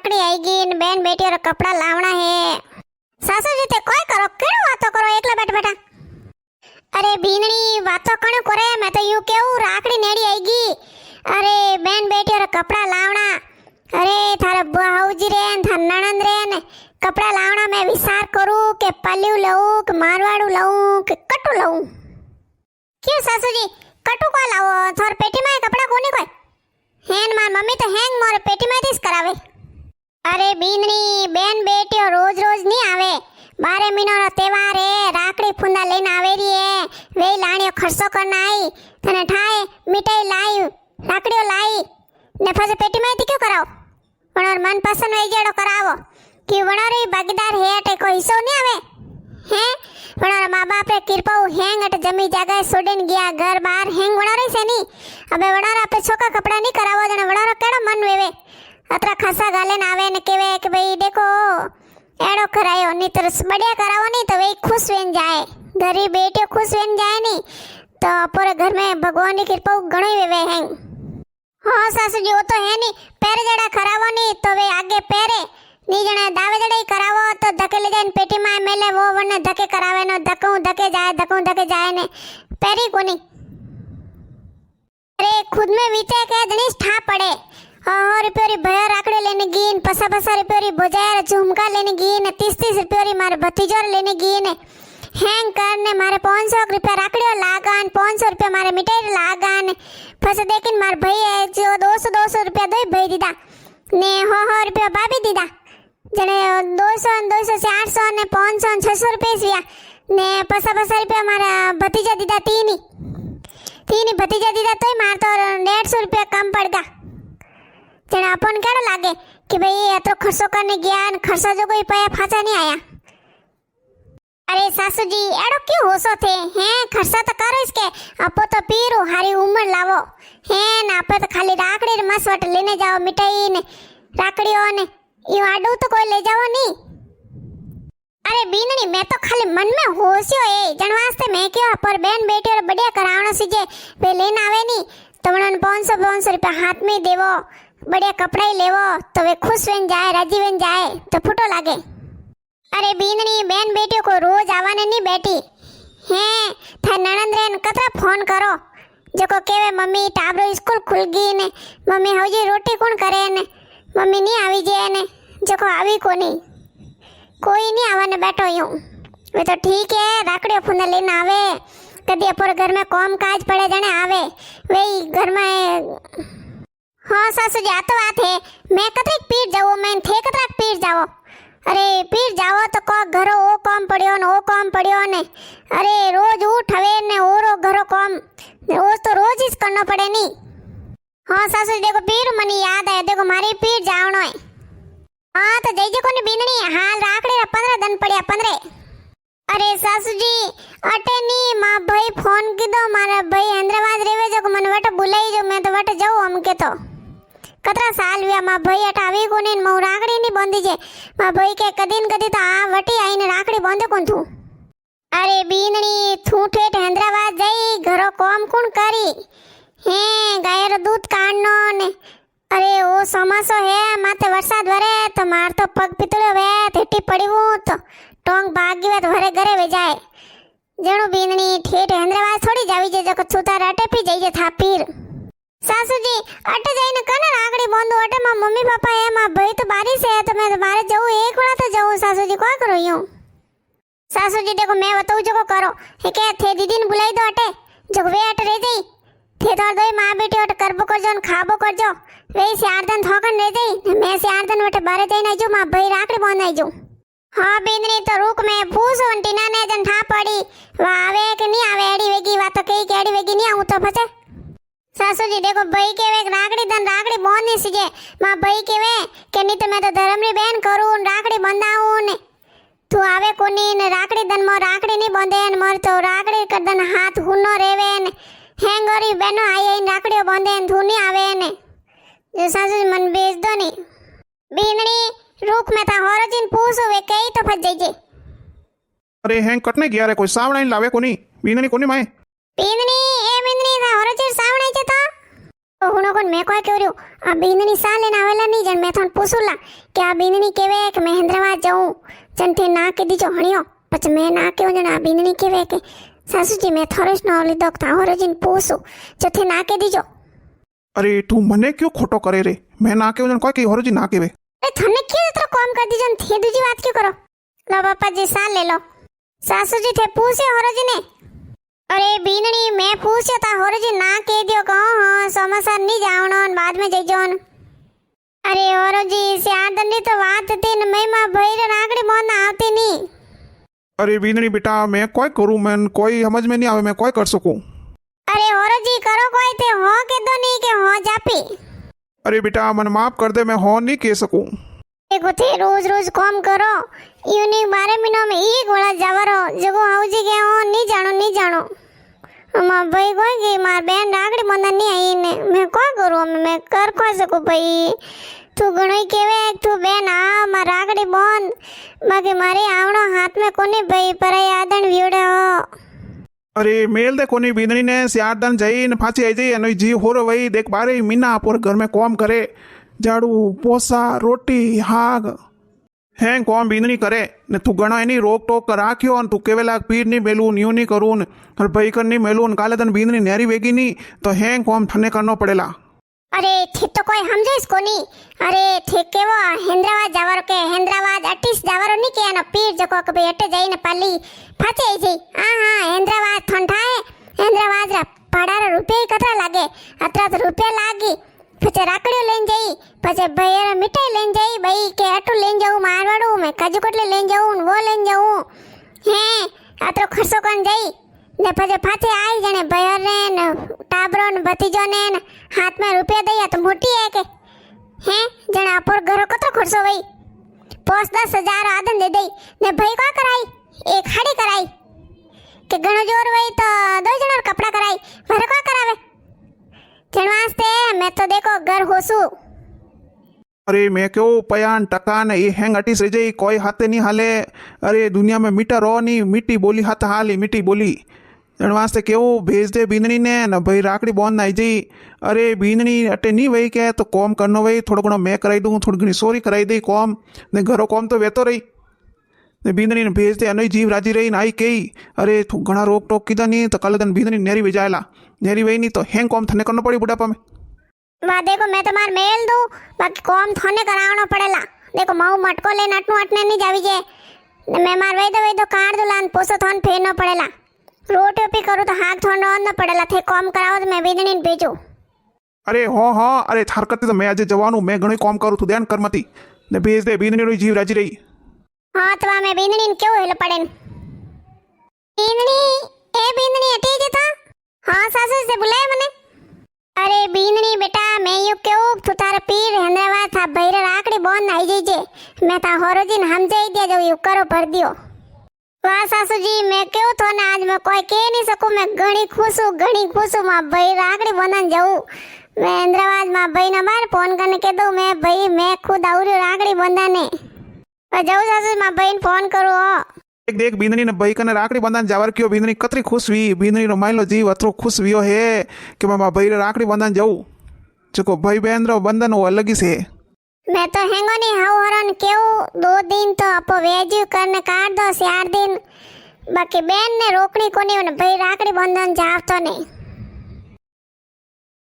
राखड़ी आएगी न बेन बेटी और कपड़ा लावना है। सासू जी ते कोई करो केनो वातो करो एकला बैठ बैठा। अरे बीननी वातो कणो करे मैं तो यूं केहू राखड़ी नेड़ी आएगी। अरे बेन बेटी और कपड़ा लावना। अरे थारे बाऊजी रे थार नणंद रे ने कपड़ा लावना मैं विचार करूं के पालियू लऊं के मारवाड़ू लऊं के कटू लऊं। क्यों सासू जी कटू को लावो थार पेटी में कपड़ा कोनी कोई हेन मार मम्मी तो हेंग मोर पेटी में तीस करावे। अरे बीननी बेन बेटी रोज रोज नहीं आवे 12 महीना रो तहेवार है राखड़ी फूंदा लेने आवेरी है वे लाणियो खर्चो करना आई तने ठाए मिठाई लाई राखड़ियो लाई ने फसे पेटी में क्यों कराओ वणोर मन पसंद वेजेड़ो करावो कि वणोरी भागीदार है अटे कोई हिस्सो नहीं आवे हैं वणोर माँ बाप रे कृपा हेंग अटे जमी जगह सोडन गया घर बार हेंग वणोरी से नहीं अबे वणोर आपे छोका कपड़ा नहीं करावो जने वणोर केड़ो मन वेवे अतरा खासा गाले ना आवे ने केवे कि भाई देखो एड़ो करायो नहीं तो बढ़िया करावो नहीं तो वे खुश वेन जाए गरीब बेटियों खुश वेन जाए नहीं तो पूरे घर में भगवान की कृपा घणो वेवे हैं। हाँ सासू जी वो तो है नहीं पैर जड़ा करावो नहीं तो वे आगे पैरे नी जने दावे जड़े करावो तो धके ले जाए पेटी में मेले वो वने धके करावे नो धके जाए ने पैरी कोनी। अरे खुद में वीते के दनिश ठा पड़े और रुपयोरी भया राखड़े लेने गीन पसा रुपयोरी बोजार झुमका लेने गीन 30 रुपयोरी मारे भतीजोर लेने गीन हैंग करने मारे 500 रुपया राखड़ियो लागान 500 रुपया मारे मिठाई लागान फस देखिन मार भाई है जो 200 रुपया दो भाई दीदा ने हो रुपया भाभी दीदा जने 200 से 800 ने 500 600 रुपया सिया ने पसा रुपया मारा भतीजा दीदा तीन भतीजा दीदा तो मार तो 150 रुपया कम पड़गा जने अपन केड़ो लागे कि भाई अतो खर्चो करने गया न खर्चा जो कोई पाया फाचा नहीं आया। अरे सासू जी एड़ो क्यों होसो थे हैं खर्चा तो करो इसके अपो तो पीरो हारी उम्र लावो हैं ना आपे तो खाली राखड़ी मसवट लेने जाओ मिठाई ने राखड़ियों ने यो आडू तो कोई ले जाओ नहीं। अरे बीननी मैं तो खाली मन में होशियो ए जन वास्ते मैं क्यों पर बेन बेटी और बढ़िया करावणो सीजे वे लेने आवे नहीं तो वणन 500 रुपया हाथ में देवो बढ़िया कपड़ा ही लेवो तो वे खुश वेन जाए राजी वेन जाए तो फुटो लागे। अरे बीननी बेन बेटियों को रोज आवाने नहीं बैठी हैं था नणंद रेन कतरा फोन करो जको केवे मम्मी टाबरो स्कूल खुल गई ने मम्मी हौजी रोटी कौन करे ने मम्मी नहीं आवी जे ने जको आवी कोनी कोई नहीं आवाने बैठो यूं वे तो ठीक है राखड़ियों फूंदा लेने आवे कदी अपर घर में काम काज पड़े जाने आवे वे घर में। हाँ सासू जी आ तो बात है मैं कतरीक पीट जाऊँ मैं थे कतराक पीट जाओ अरे पीट जाओ तो को घरो ओ काम पड़ियो ने अरे रोज उठ हवे ने ओरो घरो काम रोज तो रोज ही करना पड़े नहीं। हाँ सासू जी देखो पीर मनी याद है देखो मारी पीट जावनो है। हाँ तो जय को बीननी हाल राखड़ी 15 दिन पड़िया 15। अरे सासू जी अटे नी मां भाई फोन की दो मारा भाई हैदराबाद रेवे जो मन वट बुलाई जो मैं तो वट जाऊं हमके तो कतरा साल हुआ मां भाई अटावी कोनी मऊ राखड़ी नहीं बांधी जे मां भाई के कदीन कदी तो आ वटी आईने राखड़ी बांधे कोन थू। अरे बीननी थू ठेठ हैदराबाद जाई घरो काम कोण करी हैं गायर दूध काढनो ने अरे ओ समासो है माथे वरसाद वरे तो मार तो पग पितळ्यो वे थेटी पड़ीवू तो टोंग भागी वे तो घरे घरे वे जाए जणो बीननी ठेठ हैदराबाद थोड़ी जावी जे जको छूता राटे पी जाई जे था पीर। सासू जी अटे जाइने कने राखड़ी बांधो अटे मां मम्मी पापा है मां भाई तो बारिश है तो मैं बाहर जाऊं एक बड़ा तो जाऊं सासू जी क्या करो यूं। सासू जी देखो मैं बताऊं जो करो है के थे दीदी ने बुलाई दो अटे जो वे अटे रह जाई थे तो दो मां बेटी अटे करबो करजो न खाबो करजो वे से 8 दिन थोकन रह जाई मैं से 8 दिन अटे बाहर जाइने जो मां भाई राखड़ी बांधाई जो। हाँ बीननी तो रुक मैं पूछो टीना ने जन ठा पड़ी वा आवे के नहीं आवे एडी वेगी वा तो कई के एडी वेगी नहीं आऊं तो फसे। सासू जी देखो भाई केवे राखड़ी धन राखड़ी बांधनी सीजे मां भाई केवे के नहीं तो मैं तो धर्मरी बहन करूं राखड़ी बंधाऊं ने तू आवे कोनी ने राखड़ी धन मो राखड़ी नहीं बांधे न मोर तो राखड़ी कर धन हाथ हुनो रेवे ने हैंगोरी बहनो आई राखड़ी बांधे न तू नहीं आवे ने जो सासू जी मन बेच दो नहीं। बीननी रुक में था होरो जिन पूछो वे कई तो फस जाइजे। अरे हैंग कटने गया रे कोई सावण लावे कोनी बीननी कोनी माए बीननी ए बीननी था होरो जिन सावण आई जे तो तो हुनो कोन मैं कोई क्यों रही आ बिंदनी सा लेना आवेला नहीं जन मैं थोन पूछूला कि आ बिंदनी केवे कि मैं हैदराबाद जाऊं जन थे ना के दीजो हणियो पछ मैं ना के जन आ बिंदनी केवे के सासू जी मैं थोरेस न ओली दो था होरजीन पूछू जो थे ना के दीजो अरे तू मने क्यों खोटो करे रे मैं ना केवजन कोई कई होरजी ना केवे अरे थने क्यों इतना काम कर दीजो थे दूजी बात क्यों करो लो पापा जी सा ले लो सासू जी थे पूछे होरजी ने अरे बीननी मैं पूछ्यो ता होरजी ना कह दियो कहो हां समाचार नहीं जावणो न बाद में जइजो न अरे होरजी स्यादनी तो बात थी न मैं मां भईर रागड़ी मोन आवती नहीं अरे बीनड़ी बेटा मैं कोई करूं मैं कोई समझ में नहीं आवे मैं कोई कर सकूं अरे होरजी करो कोई थे हो के दो नहीं के हो जापी अरे बेटा मन माफ कर दे मैं हो नहीं कह सकूं देखो थे रोज रोज काम करो यूनिक 12 महीनों में एक वाला जावरो जगो हाउजी के हो नहीं जानो मां भाई कोई की मार बहन रागड़ी मन नहीं आई ने मैं को करूं मैं कर को सकूं भाई तू गणोई केवे तू बेन आ मार रागड़ी बोन बाकी मारे आवणो हाथ में कोनी भाई पर यादन व्यूड़े हो अरे मेल दे कोनी बीनड़ी ने सियारदन जई ने फाची आई जई अने जी होरो वही देख बारे मीना पूरे घर में काम करे झाड़ू पोसा रोटी हाग हैं कौन बीननी करे ने तू घणो एनी रोक टोक कर राख्यो न तू केवेला पीर नहीं मेलू न्यू नहीं करूँ और भाई कर नहीं मेलू काले दिन बीननी नेरी वेगी नहीं तो हैं कौन थने करनो पड़ेला अरे थे तो कोई समझे इसको नहीं अरे थे के वो हैदराबाद जावरो के हैदराबाद अटिस जावरो नहीं के ना पीर जको के भाई अटे जाई ने पाली फाचे आई जई हां हैदराबाद ठंडा है हैदराबाद रा पड़ारा रुपया कतरा लागे अतरा तो रुपया लागी पछे राकड़ियो लेन जाई पछे भैया मिठाई लेन जाई भाई के आटू लेन जाऊं मारवाड़ू मैं काजू कतली लेन जाऊं वो लेन जाऊं हैं आतरो खर्चो कौन जाई ने पछे फाचे आई जने भैया ने न टाबरो न भतीजो ने न हाथ में रुपया दईया तो मोटी है के हैं जने अपर घरो कतरो खर्चो भाई 5-10 आदन दे दई ने भाई का कराई एक हाड़ी कराई के घणो जोर वही तो 2 जणा कपड़ा कराई भरे का करावे जण वास्ते मैं तो देखो घर होसू अरे मैं क्यों पयान टकान ये हैंग अटीस रह जाई कोई हाथे नहीं हाले अरे दुनिया में मीठा रो नहीं मीठी बोली हाथ हाली मीठी बोली जण वास्ते केवो भेज दे बीननी ने न भाई राकड़ी बोन आई जई अरे बीननी अटे नहीं वही के तो कॉम करनो वही थोड़ा घणो मैं कराई दूँ थोड़ी घनी सोरी कराई दी कॉम ने घरों कॉम तो वेतो रही ने बीननी ने भेज दे अनई जीव राजी रही आई कही अरे तू घना रोक टोक कीधा नहीं तो कल दिन बीननी नेरी विजायला नेरी वही नहीं तो हैंग कॉम थने करनो पड़ी बुढ़ापा में वाह देखो मैं तुम्हार मेल दूं बाकी कॉम थोने करावनो पड़ेला देखो माऊ मटको ले नटनु अटने नहीं जावी जे मैं मार वही दो काट दुलान पोसो थोन फेरनो पड़ेला रोटी पी करूँ तो हाथ थोन रोन पड़ेला थे कॉम कराओ तो मैं बीननी भेजू अरे हो अरे थार करती तो मैं आज जवानू मैं घणो कॉम करूँ तू ध्यान कर मती ने भेज दे बीननी रो जीव राजी रही हाँ तो मैं बीननी क्यों हेल पड़े बीननी ए बीननी हटी जे था हाँ सासू से बुलाए मने अरे बीननी बेटा मैं यू क्यों तू तारा पीर हैदराबाद था भैर राकड़ी बोन आई जाइजे मैं ता होरोजीन हम जाई दिया जो यू करो भर दियो वाह सासू जी मैं क्यों तो ना आज मैं कोई कह नहीं सकूं मैं घणी खुश हूं मां भाई राकड़ी बोनन जाऊं मैं हैदराबाद मां भाई ना बार फोन करने के दो मैं भाई मैं खुद आउरी राकड़ी बोंदाने जाऊं सासू मां भाई फोन करो देख बीननी ने भाई कने राकड़ी बंधन जावर क्यों बीननी कतरी खुश हुई बीननी रो माइलो जीव अतरो खुश हुई है कि मैं भाई रे राकड़ी बंधन जाऊं चको भाई बहन रो बंधन वो अलग ही से मैं तो हेंगो नहीं हाउ हरन केऊ 2 दिन तो अपो वेजी करने काट दो 4 दिन बाकी बहन ने रोकड़ी कोनी ने भाई राकड़ी बंधन जाव तो नहीं